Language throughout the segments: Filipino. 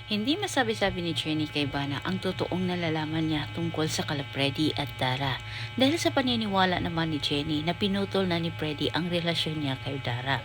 Hindi masabi-sabi ni Jenny kay Bana ang totoong nalalaman niya tungkol sa kala Freddy at Dara dahil sa paniniwala naman ni Jenny na pinutol na ni Freddy ang relasyon niya kay Dara.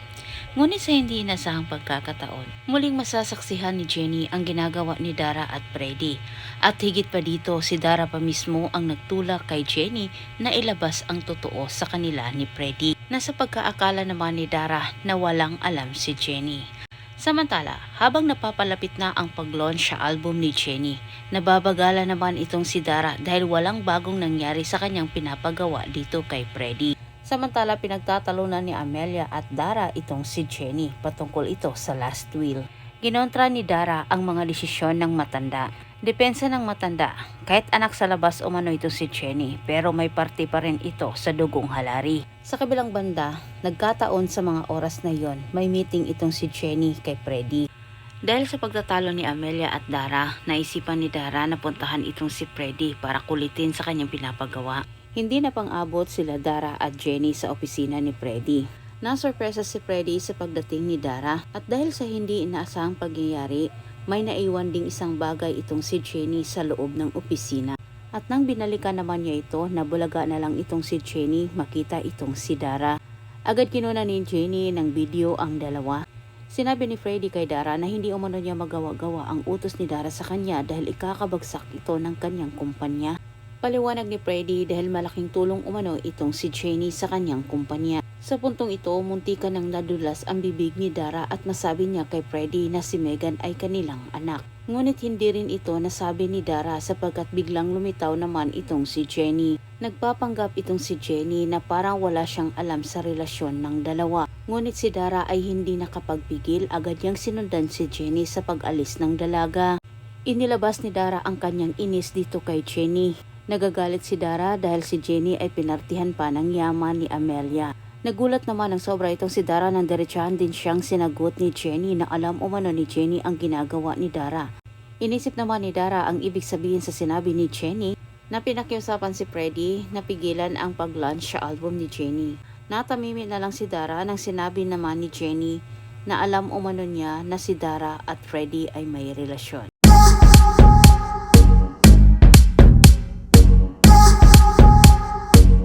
Ngunit sa hindi inasahang pagkakataon, muling masasaksihan ni Jenny ang ginagawa ni Dara at Freddy. At higit pa dito, si Dara pa mismo ang nagtulak kay Jenny na ilabas ang totoo sa kanila ni Freddy na sa pagkaakala naman ni Dara na walang alam si Jenny. Samantala, habang napapalapit na ang pag-launch sa album ni Jenny, nababagala naman itong si Dara dahil walang bagong nangyari sa kanyang pinapagawa dito kay Freddy. Samantala, pinagtatalunan ni Amelia at Dara itong si Jenny patungkol ito sa last will. Ginontra ni Dara ang mga desisyon ng matanda. Depensa ng matanda, kahit anak sa labas umano ito si Jenny, pero may parte pa rin ito sa dugong halari. Sa kabilang banda, nagkataon sa mga oras na yon, may meeting itong si Jenny kay Freddy. Dahil sa pagtatalo ni Amelia at Dara, naisipan ni Dara na puntahan itong si Freddy para kulitin sa kanyang pinapagawa. Hindi na pang-abot sila Dara at Jenny sa opisina ni Freddy. Nasurpresa si Freddy sa pagdating ni Dara at dahil sa hindi inaasahang pagyayari, may naiwan ding isang bagay itong si Jenny sa loob ng opisina. At nang binalikan naman niya ito, nabulaga na lang itong si Jenny makita itong si Dara. Agad kinuna ni Jenny ng video ang dalawa. Sinabi ni Freddy kay Dara na hindi umano niya magawa-gawa ang utos ni Dara sa kanya dahil ikakabagsak ito ng kanyang kumpanya. Paliwanag ni Freddy dahil malaking tulong umano itong si Jenny sa kanyang kumpanya. Sa puntong ito, muntika nang nadulas ang bibig ni Dara at masabi niya kay Freddy na si Megan ay kanilang anak. Ngunit hindi rin ito nasabi ni Dara sapagkat biglang lumitaw naman itong si Jenny. Nagpapanggap itong si Jenny na parang wala siyang alam sa relasyon ng dalawa. Ngunit si Dara ay hindi nakapagpigil, agad niyang sinundan si Jenny sa pag-alis ng dalaga. Inilabas ni Dara ang kanyang inis dito kay Jenny. Nagagalit si Dara dahil si Jenny ay pinartihan pa ng yaman ni Amelia. Nagulat naman ng sobra itong si Dara nang diretsahan din siyang sinagot ni Jenny na alam umano ni Jenny ang ginagawa ni Dara. Inisip naman ni Dara ang ibig sabihin sa sinabi ni Jenny na pinakiusapan si Freddy na pigilan ang pag-launch sa album ni Jenny. Natamimi na lang si Dara nang sinabi naman ni Jenny na alam umano niya na si Dara at Freddy ay may relasyon.